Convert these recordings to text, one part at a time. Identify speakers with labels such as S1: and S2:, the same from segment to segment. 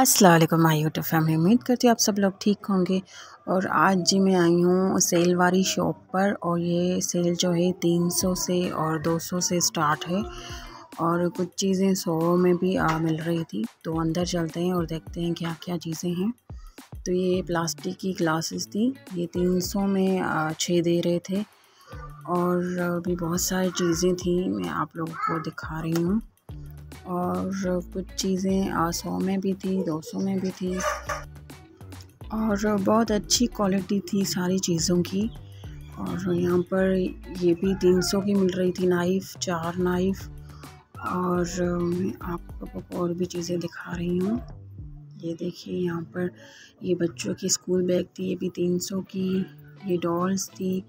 S1: अस्सलाम वालेकुम my YouTube family. उम्मीद करती हूँ आप सब लोग ठीक होंगे। और आज जी मैं आई हूँ सेल वाली शॉप पर, और ये सेल जो है 300 से और 200 से स्टार्ट है, और कुछ चीज़ें 100 में भी मिल रही थी। तो अंदर चलते हैं और देखते हैं क्या क्या चीज़ें हैं। तो ये प्लास्टिक की ग्लासेस थी, ये 300 में 6 दे रहे थे। और भी बहुत सारी चीज़ें थी, मैं आप लोगों को दिखा रही हूँ। और कुछ चीज़ें 100 में भी थी, 200 में भी थी, और बहुत अच्छी क्वालिटी थी सारी चीज़ों की। और यहाँ पर ये भी 300 की मिल रही थी, नाइफ़, 4 नाइफ़। और मैं आपको और भी चीज़ें दिखा रही हूँ। ये देखिए, यहाँ पर ये बच्चों की स्कूल बैग थी, ये भी 300 की। ये डॉल्स थी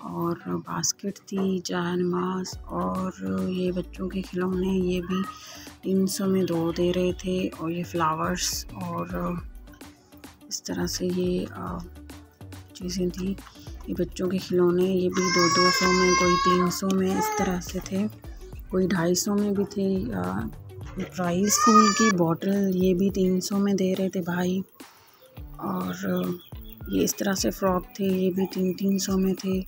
S1: और बास्केट थी, चायनमाज़, और ये बच्चों के खिलौने, ये भी 300 में 2 दे रहे थे। और ये फ्लावर्स और इस तरह से ये चीज़ें थी। ये बच्चों के खिलौने, ये भी 200 में, कोई 300 में, इस तरह से थे। कोई 250 में भी थे। प्राइस स्कूल की बॉटल, ये भी 300 में दे रहे थे भाई। और ये इस तरह से फ्रॉक थे, ये भी 300 में थे।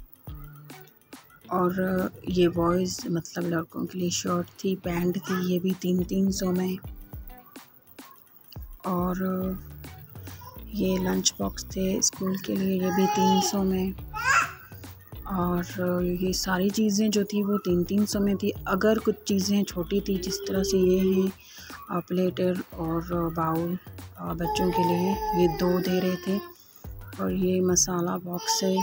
S1: और ये बॉयज़ मतलब लड़कों के लिए शर्ट थी, पैंट थी, ये भी 300 में। और ये लंच बॉक्स थे स्कूल के लिए, ये भी 300 में। और ये सारी चीज़ें जो थी वो 300 में थी। अगर कुछ चीज़ें छोटी थी, जिस तरह से ये हैं प्लेटर और बाउल बच्चों के लिए, ये 2 दे रहे थे। और ये मसाला बॉक्स है,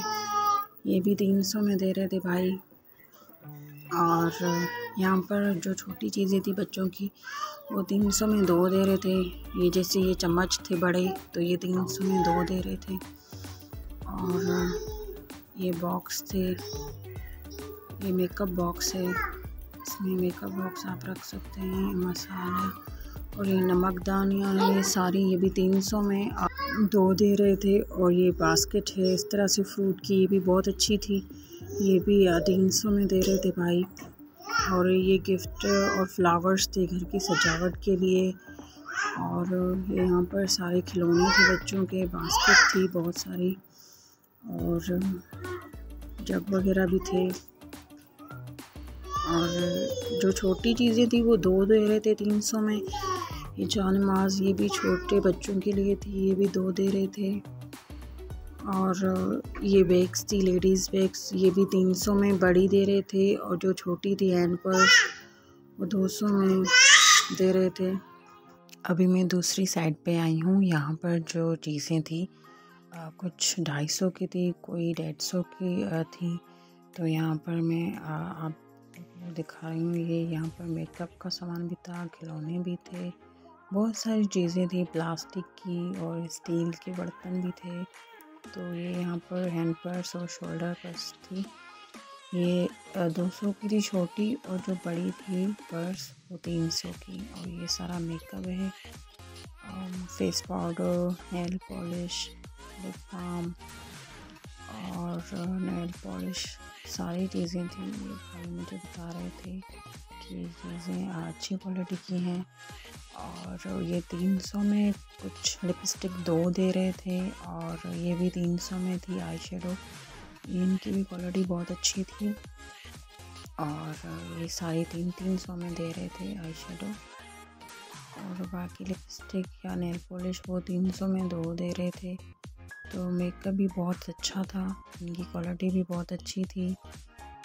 S1: ये भी 300 में दे रहे थे भाई। और यहाँ पर जो छोटी चीज़ें थी बच्चों की, वो 300 में 2 दे रहे थे। ये जैसे ये चम्मच थे बड़े, तो ये 300 में 2 दे रहे थे। और ये बॉक्स थे, ये मेकअप बॉक्स है, इसमें मेकअप बॉक्स आप रख सकते हैं, मसाला। और ये नमकदानियाँ हैं, ये सारी, ये भी 300 में 2 दे रहे थे। और ये बास्केट है इस तरह से फ्रूट की, ये भी बहुत अच्छी थी, ये भी 300 में दे रहे थे भाई। और ये गिफ्ट और फ्लावर्स थे घर की सजावट के लिए। और यहाँ पर सारे खिलौने थे बच्चों के, बास्केट थी बहुत सारी, और जग वगैरह भी थे। और जो छोटी चीज़ें थी वो 2 दे रहे थे 300 में। ये जानमाज़, ये भी छोटे बच्चों के लिए थी, ये भी 2 दे रहे थे। और ये बैग्स थी, लेडीज़ बैग्स, ये भी 300 में बड़ी दे रहे थे। और जो छोटी थी हैंड पर्स, वो 200 में दे रहे थे। अभी मैं दूसरी साइड पे आई हूँ। यहाँ पर जो चीज़ें थी कुछ 250 की थी, कोई 150 की थी। तो यहाँ पर मैं आपको दिखा रही हूँ। ये यहाँ पर मेकअप का सामान भी था, खिलौने भी थे, बहुत सारी चीज़ें थी प्लास्टिक की, और स्टील के बर्तन भी थे। तो ये यहाँ पर हैंड पर्स और शोल्डर पर्स थी। ये 200 की थी छोटी, और जो बड़ी थी पर्स वो 300 की। और ये सारा मेकअप है, face powder, nail polish, lip balm और नेल पॉलिश, सारी चीज़ें थी। ये भाई मुझे बता रहे थे कि ये चीज़ें अच्छी क्वालिटी की हैं। और ये 300 में कुछ लिपस्टिक 2 दे रहे थे, और ये भी 300 में थी आई शेडो, इनकी भी क्वालिटी बहुत अच्छी थी। और ये सारी 300 में दे रहे थे आई शेडो। और बाकी लिपस्टिक या नेल पॉलिश वो 300 में 2 दे रहे थे। तो मेकअप भी बहुत अच्छा था, इनकी क्वालिटी भी बहुत अच्छी थी।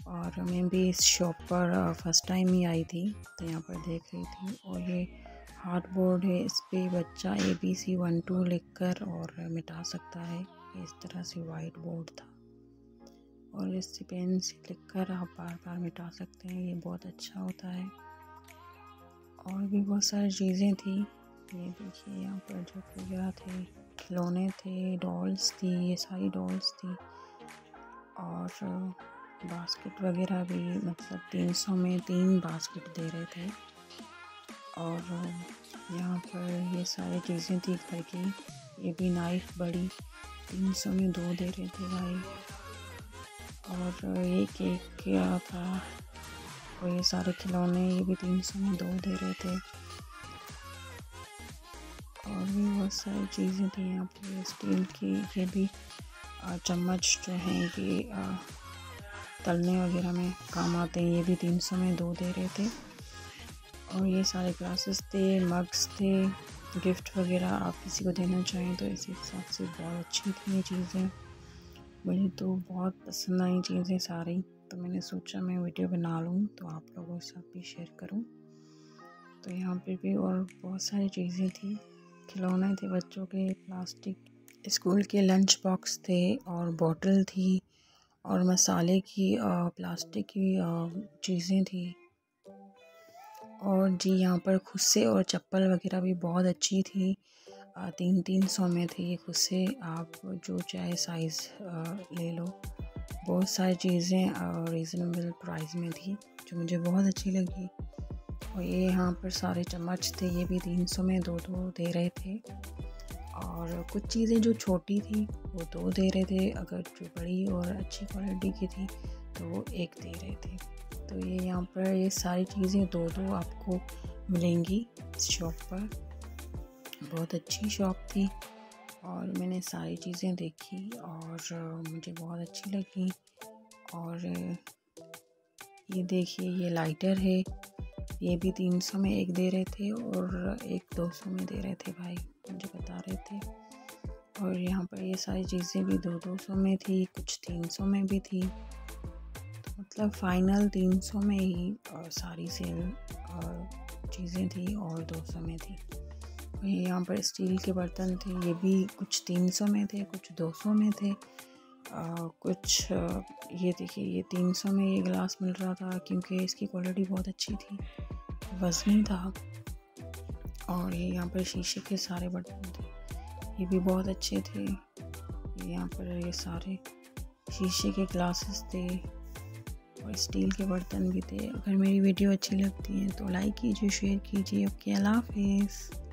S1: और मैं भी इस शॉप पर फर्स्ट टाइम ही आई थी, तो यहाँ पर देख रही थी। और ये हार्ड बोर्ड है, इस पे बच्चा ABC 1 2 लिखकर और मिटा सकता है। इस तरह से वाइट बोर्ड था, और इससे पेन से लिखकर आप बार बार मिटा सकते हैं, ये बहुत अच्छा होता है। और भी बहुत सारी चीज़ें थी, ये देखिए यहाँ पर जो वगैरह थे, खिलौने थे, डॉल्स थी, ये सारी डॉल्स थी। और बास्केट वगैरह भी, मतलब 300 में 3 बास्केट दे रहे थे। और यहाँ पर ये सारी चीज़ें थी घर की। ये भी नाइफ़ बड़ी 300 में 2 दे रहे थे भाई। और ये केक क्या था, और ये सारे खिलौने, ये भी 300 में 2 दे रहे थे। और भी बहुत सारी चीज़ें थी यहाँ पे स्टील की। ये भी चम्मच जो हैं ये तलने वगैरह में काम आते हैं। ये भी 300 में 2 दे रहे थे। और ये सारे ग्लासेस थे, मग्स थे, गिफ्ट वगैरह आप किसी को देना चाहें तो इसी हिसाब से बहुत अच्छी थी ये चीज़ें। मुझे तो बहुत पसंद आई चीज़ें सारी, तो मैंने सोचा मैं वीडियो बना लूँ तो आप लोगों के साथ भी शेयर करूँ। तो यहाँ पे भी और बहुत सारी चीज़ें थी, खिलौने थे बच्चों के, प्लास्टिक, स्कूल के लंच बॉक्स थे और बॉटल थी और मसाले की प्लास्टिक की चीज़ें थी। और जी यहाँ पर खुस्से और चप्पल वगैरह भी बहुत अच्छी थी। 300 में थे ये खुस्से, आप जो चाहे साइज़ ले लो। बहुत सारी चीज़ें रीज़नेबल प्राइस में थी जो मुझे बहुत अच्छी लगी। और ये यहाँ पर सारे चम्मच थे, ये भी 300 में 2 दे रहे थे। और कुछ चीज़ें जो छोटी थी वो 2 दे रहे थे, अगर जो बड़ी और अच्छी क्वालिटी की थी तो वो 1 दे रहे थे। तो ये यहाँ पर ये सारी चीज़ें 2 आपको मिलेंगी इस शॉप पर। बहुत अच्छी शॉप थी और मैंने सारी चीज़ें देखी और मुझे बहुत अच्छी लगी। और ये देखिए ये लाइटर है, ये भी 300 में 1 दे रहे थे और एक 200 में दे रहे थे भाई, मुझे बता रहे थे। और यहाँ पर ये सारी चीज़ें भी 200 में थी, कुछ 300 में भी थी। मतलब फ़ाइनल 300 में ही सारी सेल चीज़ें थी और 200 में थी। ये यहाँ पर स्टील के बर्तन थे, ये भी कुछ 300 में थे, कुछ 200 में थे। कुछ ये देखिए ये 300 में ये गिलास मिल रहा था क्योंकि इसकी क्वालिटी बहुत अच्छी थी, वज़नी था। और ये यहाँ पर शीशे के सारे बर्तन थे, ये भी बहुत अच्छे थे। यहाँ पर ये सारे शीशे के ग्लासेस थे और स्टील के बर्तन भी थे। अगर मेरी वीडियो अच्छी लगती है तो लाइक कीजिए, शेयर कीजिए। ओके, अल्लाह हाफ़िज़।